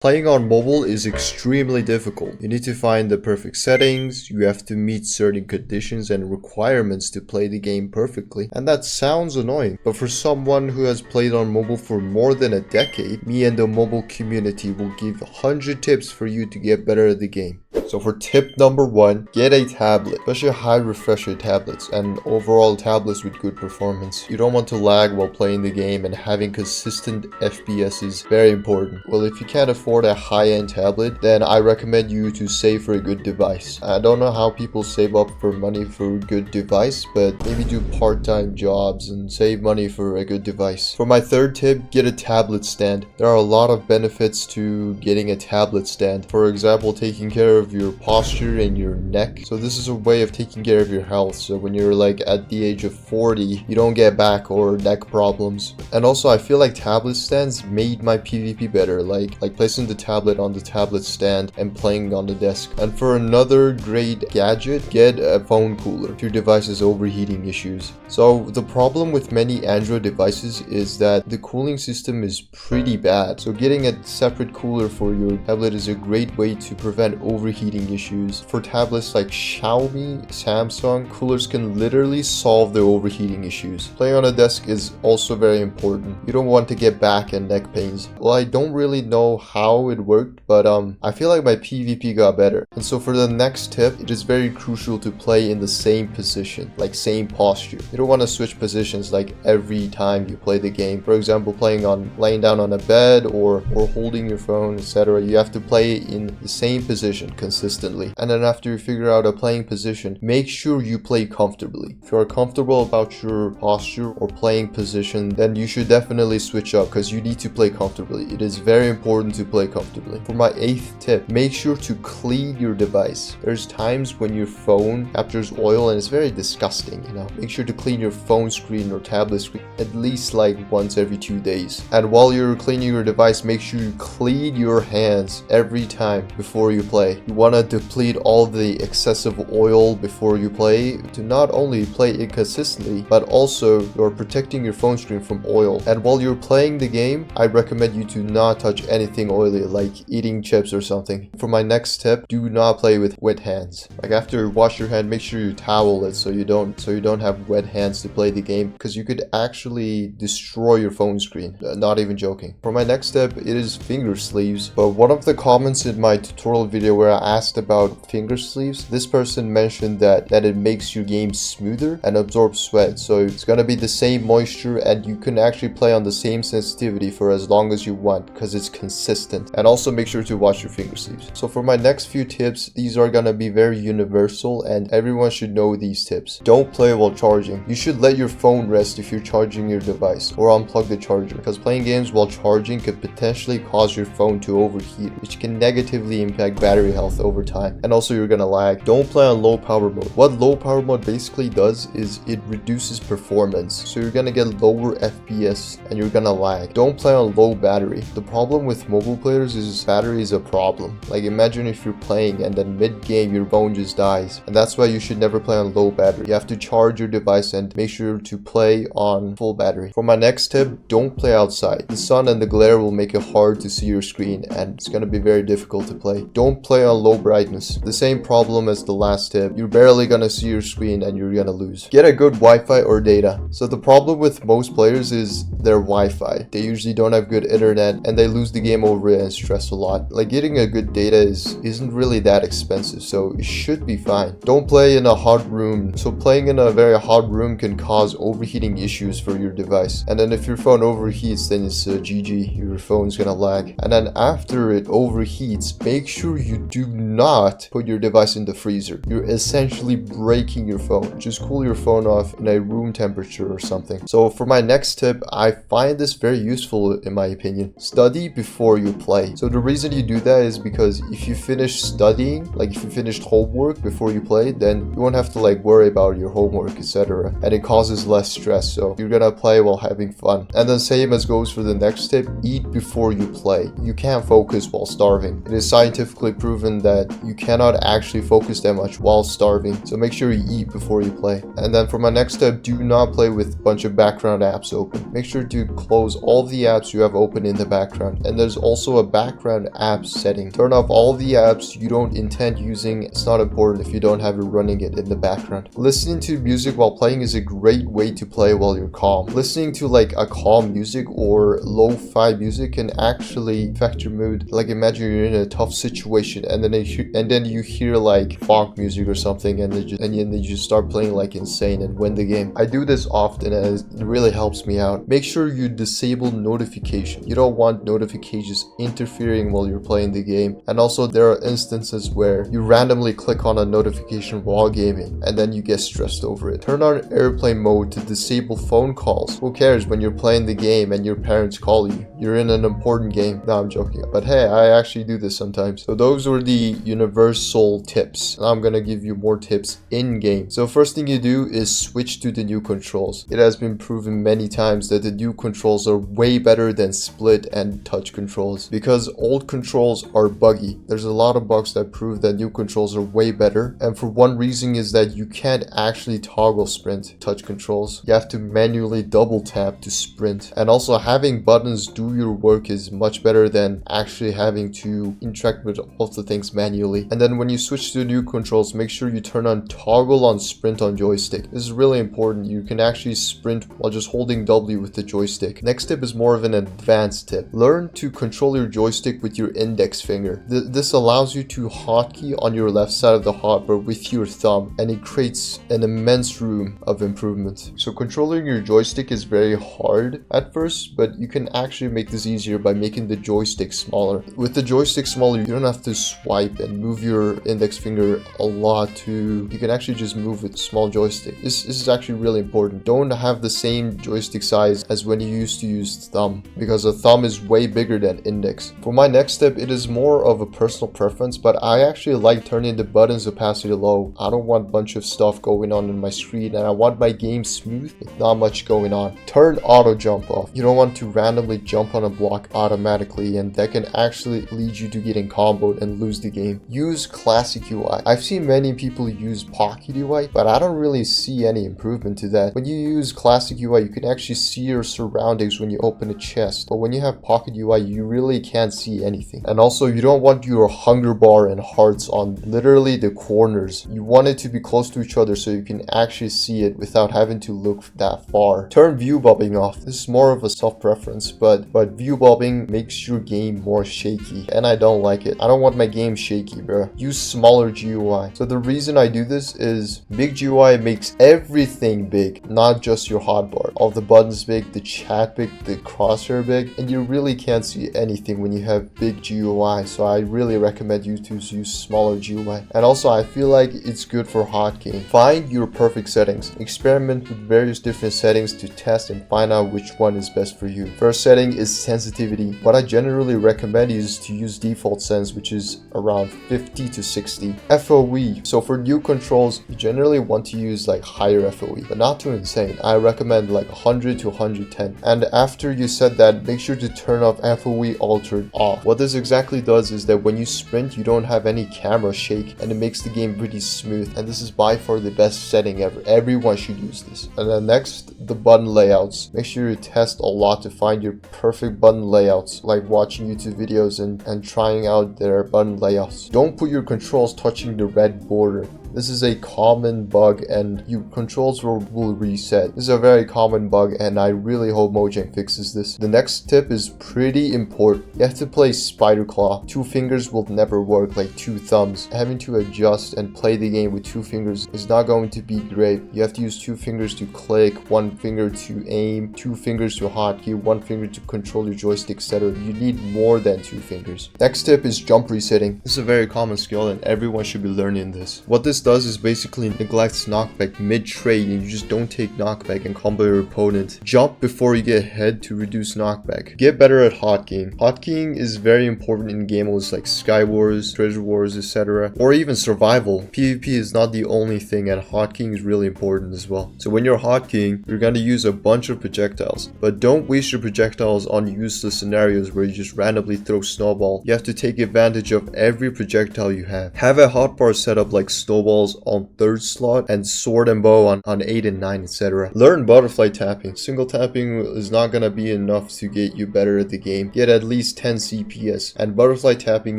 Playing on mobile is extremely difficult. You need to find the perfect settings, you have to meet certain conditions and requirements to play the game perfectly. And that sounds annoying, but for someone who has played on mobile for more than a decade, me and the mobile community will give 100 tips for you to get better at the game. So for tip number 1, get a tablet, especially high refresh rate tablets and overall tablets with good performance. You don't want to lag while playing the game, and having consistent FPS is very important. Well, if you can't afford a high-end tablet, then I recommend you to save for a good device. I don't know how people save up for money for a good device, but maybe do part-time jobs and save money for a good device. For my third tip, get a tablet stand. There are a lot of benefits to getting a tablet stand. For example, taking care of your posture and your neck. So this is a way of taking care of your health. So when you're like at the age of 40, you don't get back or neck problems. And also I feel like tablet stands made my PvP better, like placing the tablet on the tablet stand and playing on the desk. And for another great gadget, get a phone cooler if your device has overheating issues. So the problem with many Android devices is that the cooling system is pretty bad. So getting a separate cooler for your tablet is a great way to prevent overheating issues. For tablets like Xiaomi, Samsung, coolers can literally solve the overheating issues. Playing on a desk is also very important. You don't want to get back and neck pains. Well, I don't really know how it worked, but I feel like my PvP got better. And so for the next tip, it is very crucial to play in the same position, like same posture. You don't want to switch positions like every time you play the game. For example, laying down on a bed or holding your phone, etc. You have to play in the same position consistently. And then after you figure out a playing position, make sure you play comfortably. If you are comfortable about your posture or playing position, then you should definitely switch up because you need to play comfortably. It is very important to play comfortably. For my 8th tip, make sure to clean your device. There's times when your phone captures oil and it's very disgusting, Make sure to clean your phone screen or tablet screen at least like once every 2 days. And while you're cleaning your device, make sure you clean your hands every time before you play. You want to deplete all the excessive oil before you play to not only play inconsistently, but also you're protecting your phone screen from oil. And while you're playing the game, I recommend you to not touch anything oily like eating chips or something. For my next tip, do not play with wet hands. Like after you wash your hand, make sure you towel it so you don't have wet hands to play the game, because you could actually destroy your phone screen. Not even joking. For my next step, it is finger sleeves. But one of the comments in my tutorial video where I asked about finger sleeves, this person mentioned that it makes your game smoother and absorbs sweat. So it's gonna be the same moisture and you can actually play on the same sensitivity for as long as you want because it's consistent. And also make sure to wash your finger sleeves. So for my next few tips, these are gonna be very universal and everyone should know these tips. Don't play while charging. You should let your phone rest if you're charging your device, or unplug the charger, because playing games while charging could potentially cause your phone to overheat, which can negatively impact battery health over time. And also you're gonna lag. Don't play on low power mode. What low power mode basically does is it reduces performance. So you're gonna get lower FPS and you're gonna lag. Don't play on low battery. The problem with mobile players is battery is a problem. Like imagine if you're playing and then mid-game your phone just dies. And that's why you should never play on low battery. You have to charge your device and make sure to play on full battery. For my next tip, don't play outside. The sun and the glare will make it hard to see your screen and it's gonna be very difficult to play. Don't play on low brightness. The same problem as the last tip. You're barely gonna see your screen and you're gonna lose. Get a good Wi-Fi or data. So the problem with most players is their Wi-Fi. They usually don't have good internet and they lose the game over it and stress a lot. Like getting a good data isn't really that expensive, so it should be fine. Don't play in a hot room. So playing in a very hot room can cause overheating issues for your device. And then if your phone overheats, then it's GG. Your phone's gonna lag. And then after it overheats, make sure you do not put your device in the freezer. You're essentially breaking your phone. Just cool your phone off in a room temperature or something. So for my next tip, I find this very useful in my opinion. Study before you play. So the reason you do that is because if you finish studying, like if you finished homework before you play, then you won't have to worry about your homework, etc. And it causes less stress. So you're gonna play while having fun. And then same as goes for the next tip, eat before you play. You can't focus while starving. It is scientifically proven that you cannot actually focus that much while starving. So make sure you eat before you play. And then for my next step, do not play with a bunch of background apps open. Make sure to close all the apps you have open in the background. And there's also a background app setting. Turn off all the apps you don't intend using. It's not important if you don't have it running it in the background. Listening to music while playing is a great way to play while you're calm. Listening to like a calm music or lo-fi music can actually affect your mood. Like imagine you're in a tough situation and then you hear like funk music or something and then you just start playing like insane and win the game. I do this often and it really helps me out. Make sure you disable notification. You don't want notifications interfering while you're playing the game. And also there are instances where you randomly click on a notification while gaming and then you get stressed over it. Turn on airplane mode to disable phone calls. Who cares when you're playing the game and your parents call you? You're in an important game. No, I'm joking. But hey, I actually do this sometimes. So those were the universal tips. Now I'm gonna give you more tips in game. So first thing you do is switch to the new controls. It has been proven many times that the new controls are way better than split and touch controls because old controls are buggy. There's a lot of bugs that prove that new controls are way better, and for one reason is that you can't actually toggle sprint touch controls. You have to manually double tap to sprint, and also having buttons do your work is much better than actually having to interact with all the things manually. And then when you switch to new controls, make sure you turn on toggle on sprint on joystick. This is really important. You can actually sprint while just holding W with the joystick. Next tip is more of an advanced tip. Learn to control your joystick with your index finger. This allows you to hotkey on your left side of the hotbar with your thumb, and it creates an immense room of improvement. So controlling your joystick is very hard at first, but you can actually make this easier by making the joystick smaller. With the joystick smaller, you don't have to swipe and move your index finger a lot. You can actually just move with a small joystick. This is actually really important. Don't have the same joystick size as when you used to use thumb, because a thumb is way bigger than index. For my next step, it is more of a personal preference, but I actually like turning the buttons opacity low. I don't want a bunch of stuff going on my screen, and I want my game smooth with not much going on. Turn auto jump off. You don't want to randomly jump on a block automatically, and that can actually lead you to getting comboed and lose the game. Use classic UI. I've seen many people use Pocket UI, but I don't really see any improvement to that. When you use classic UI, you can actually see your surroundings when you open a chest, but when you have Pocket UI, you really can't see anything. And also, you don't want your hunger bar and hearts on literally the corners. You want it to be close to each other so you can actually see it without having to look that far. Turn view bobbing off. This is more of a self-preference, but view bobbing makes your game more shaky, and I don't like it. I don't want my game shaky, bro. Use smaller GUI. So the reason I do this is big GUI makes everything big, not just your hotbar. All the buttons big, the chat big, the crosshair big, and you really can't see anything when you have big GUI. So I really recommend you to use smaller GUI. And also I feel like it's good for hotkeying. Find your perfect settings. Experiment with various different settings to test and find out which one is best for you. First setting is sensitivity. What I generally recommend is to use default sense, which is around 50 to 60. FOE. So for new controls, you generally want to use like higher FOE, but not too insane. I recommend like 100 to 110. And after you set that, make sure to turn off FOE altered off. What this exactly does is that when you sprint, you don't have any camera shake, and it makes the game pretty smooth. And this is by far the best setting ever. Everyone should use this. And then next, the button layouts. Make sure you test a lot to find your perfect button layouts, like watching YouTube videos and trying out their button layouts. Don't put your controls touching the red border. This is a common bug, and your controls will reset. This is a very common bug, and I really hope Mojang fixes this. The next tip is pretty important. You have to play Spider Claw. 2 fingers will never work like 2 thumbs. Having to adjust and play the game with 2 fingers is not going to be great. You have to use 2 fingers to click, 1 finger to aim, 2 fingers to hotkey, 1 finger to control your joystick, etc. You need more than 2 fingers. Next tip is jump resetting. This is a very common skill, and everyone should be learning this. What this this does is basically neglects knockback mid-trade, and you just don't take knockback and combo your opponent. Jump before you get hit to reduce knockback. Get better at hotkeying. Hotkeying is very important in game modes like Skywars, Treasure Wars, etc. or even survival. PvP is not the only thing, and hotkeying is really important as well. So when you're hotkeying, you're going to use a bunch of projectiles, but don't waste your projectiles on useless scenarios where you just randomly throw snowball. You have to take advantage of every projectile you have. Have a hotbar setup like snowballs on 3rd slot and sword and bow on 8 and 9, etc. Learn butterfly tapping. Single tapping is not going to be enough to get you better at the game. Get at least 10 CPS, and butterfly tapping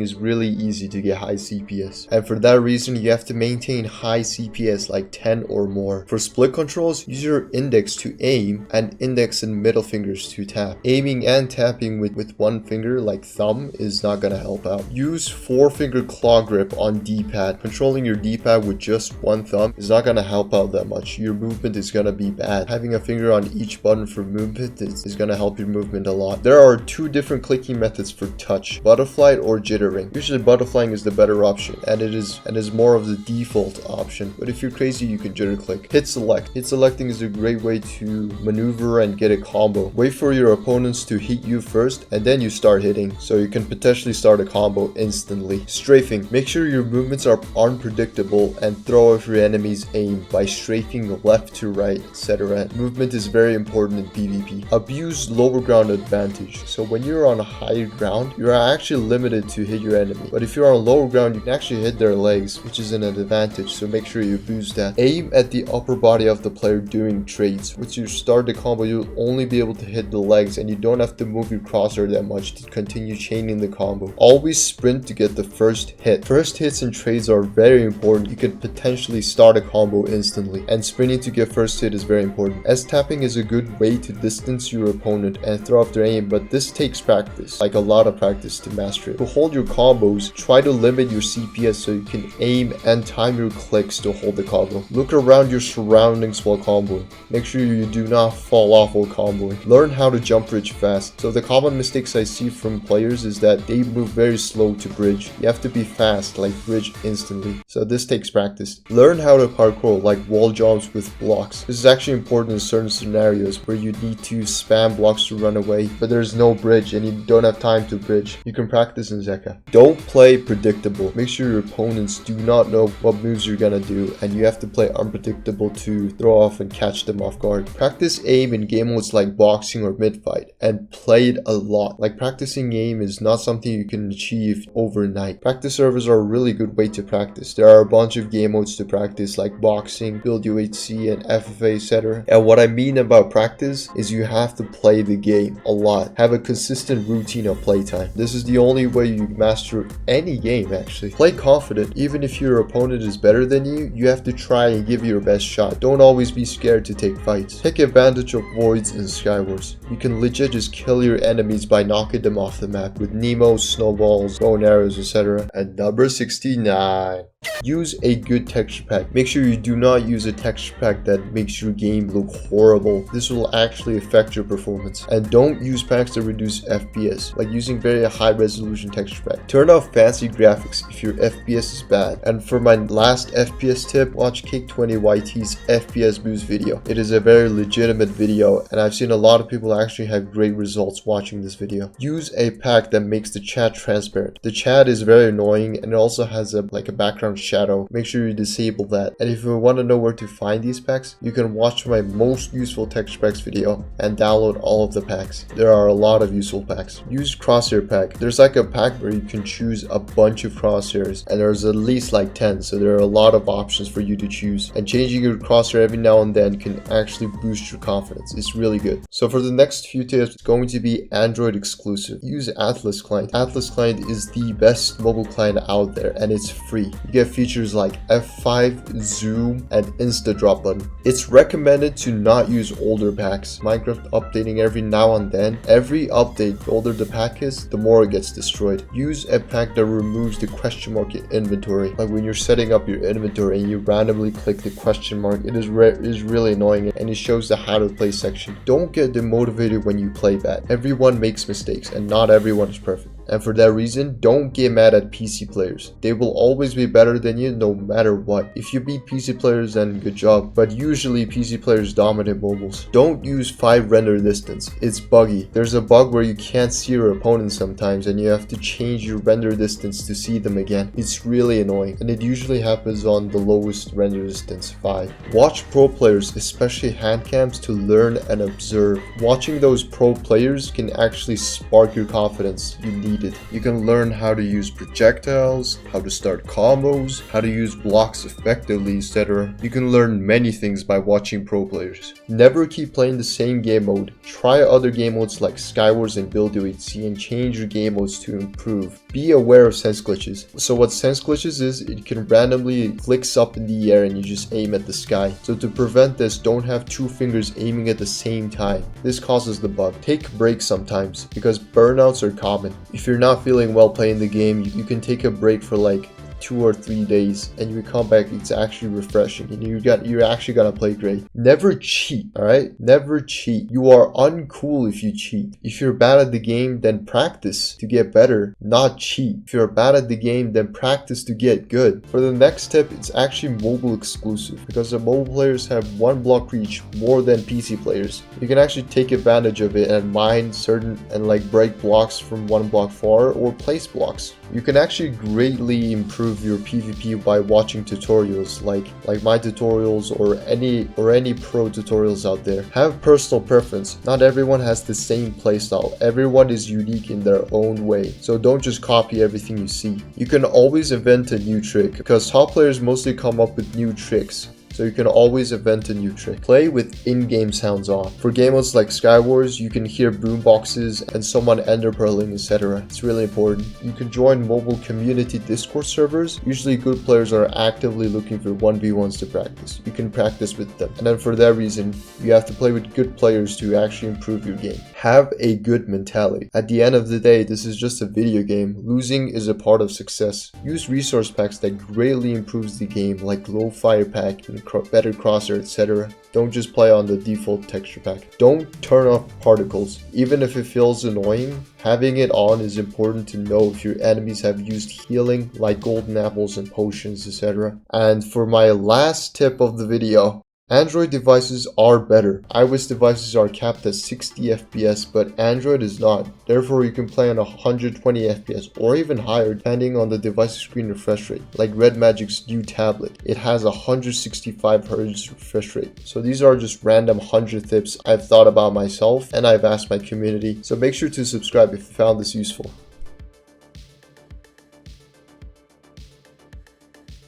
is really easy to get high CPS, and for that reason you have to maintain high CPS like 10 or more. For split controls, use your index to aim and index and middle fingers to tap. Aiming and tapping with one finger like thumb is not gonna help out. Use 4-finger claw grip on D-pad. Controlling your D-pad with just one thumb is not gonna help out that much. Your movement is gonna be bad. Having a finger on each button for movement is gonna help your movement a lot. There are 2 different clicking methods for touch, butterfly or jittering. Usually butterflying is the better option, and it is more of the default option, but if you're crazy you can jitter click. Hit select. Hit selecting is a great way to maneuver and get a combo. Wait for your opponents to hit you first and then you start hitting, so you can potentially start a combo instantly. Strafing. Make sure your movements are unpredictable and throw off your enemy's aim by strafing left to right, etc. Movement is very important in PvP. Abuse lower ground advantage. So when you're on higher ground, you're actually limited to hit your enemy, but if you're on lower ground you can actually hit their legs, which is an advantage, so make sure you boost that. Aim at the upper body of the player doing trades. Once you start the combo, you'll only be able to hit the legs, and you don't have to move your crosshair that much to continue chaining the combo. Always sprint to get the first hit. First hits and trades are very important. You could potentially start a combo instantly, and sprinting to get first hit is very important. S-tapping is a good way to distance your opponent and throw off their aim, but this takes practice, like a lot of practice, to master it. To hold your combos, try to limit your CPS so you can aim and time your clicks to hold the combo. Look around your surroundings while comboing. Make sure you do not fall off while comboing. Learn how to jump bridge fast. So the common mistakes I see from players is that they move very slow to bridge. You have to be fast, like bridge instantly. So this takes practice. Learn how to parkour, like wall jumps with blocks. This is actually important in certain scenarios where you need to spam blocks to run away, but there's no bridge and you don't have time to bridge. You can practice in Zeka. Don't play predictable. Make sure your opponents do not know what moves you're gonna do, and you have to play unpredictable to throw off and catch them off guard. Practice aim in game modes like boxing or mid-fight, and play it a lot. Like, practicing aim is not something you can achieve overnight. Practice servers are a really good way to practice. There are a bunch of game modes to practice like boxing, build UHC, and FFA, etc. And what I mean about practice is you have to play the game a lot. Have a consistent routine of playtime. This is the only way you master any game, actually. Play confident. Even if your opponent is better than you, you have to try and give your best shot. Don't always be scared to take fights. Take advantage of voids in Skywars. You can legit just kill your enemies by knocking them off the map with Nemos, snowballs, bow and arrows, etc. And number 69. Use a good texture pack. Make sure you do not use a texture pack that makes your game look horrible. This will actually affect your performance. And don't use packs that reduce FPS, like using very high resolution texture pack. Turn off fancy graphics if your FPS is bad. And for my last FPS tip, watch Cake20YT's FPS boost video. It is a very legitimate video, and I've seen a lot of people actually have great results watching this video. Use a pack that makes the chat transparent. The chat is very annoying, and it also has a background shadow. Make sure you disable that. And if you want to know where to find these packs, you can watch my most useful texture packs video and download all of the packs. There are a lot of useful packs. Use crosshair pack. There's like a pack where you can choose a bunch of crosshairs, and there's at least like 10, so there are a lot of options for you to choose, and changing your crosshair every now and then can actually boost your confidence. It's really good. So for the next few tips, it's going to be Android exclusive. Use Atlas Client. Atlas Client is the best mobile client out there, and it's free. You get features like F5, zoom, and insta drop button. It's recommended to not use older packs. Minecraft updating every now and then. Every update, the older the pack is, the more it gets destroyed. Use a pack that removes the question mark in inventory. Like when you're setting up your inventory and you randomly click the question mark, it is really annoying, and it shows the how to play section. Don't get demotivated when you play bad. Everyone makes mistakes and not everyone is perfect. And for that reason, don't get mad at PC players. They will always be better than you no matter what. If you beat PC players, then good job. But usually PC players dominate mobiles. Don't use 5 render distance. It's buggy. There's a bug where you can't see your opponent sometimes and you have to change your render distance to see them again. It's really annoying, and it usually happens on the lowest render distance, 5. Watch pro players, especially hand cams, to learn and observe. Watching those pro players can actually spark your confidence. You need it. You can learn how to use projectiles, how to start combos, how to use blocks effectively, etc. You can learn many things by watching pro players. Never keep playing the same game mode. Try other game modes like Skywars and Build-to-HC and change your game modes to improve. Be aware of sense glitches. So what sense glitches is, it can randomly flicks up in the air and you just aim at the sky. So to prevent this, don't have 2 fingers aiming at the same time. This causes the bug. Take breaks sometimes, because burnouts are common. If you're not feeling well playing the game, you can take a break for like 2 or 3 days and you come back, it's actually refreshing and you're actually gonna play great. Never cheat, alright? Never cheat. You are uncool if you cheat. If you're bad at the game, then practice to get better, not cheat. If you're bad at the game, then practice to get good. For the next tip, it's actually mobile exclusive, because the mobile players have 1 block reach more than PC players. You can actually take advantage of it and mine certain and like break blocks from 1 block far or place blocks. You can actually greatly improve your PvP by watching tutorials like my tutorials or any pro tutorials out there. Have personal preference. Not everyone has the same playstyle. Everyone is unique in their own way. So don't just copy everything you see. You can always invent a new trick, because top players mostly come up with new tricks. So you can always invent a new trick. Play with in-game sounds on. For game modes like Skywars, you can hear boomboxes and someone ender pearling, etc. It's really important. You can join mobile community Discord servers. Usually good players are actively looking for 1v1s to practice. You can practice with them. And then for that reason, you have to play with good players to actually improve your game. Have a good mentality. At the end of the day, this is just a video game. Losing is a part of success. Use resource packs that greatly improves the game, like low fire pack and better crosshair, etc. Don't just play on the default texture pack. Don't turn off particles. Even if it feels annoying, having it on is important to know if your enemies have used healing like golden apples and potions, etc. And for my last tip of the video, Android devices are better. iOS devices are capped at 60 FPS, but Android is not. Therefore, you can play on 120 FPS or even higher depending on the device's screen refresh rate. Like Red Magic's new tablet, it has 165 Hz refresh rate. So these are just random 100 tips I've thought about myself and I've asked my community. So make sure to subscribe if you found this useful.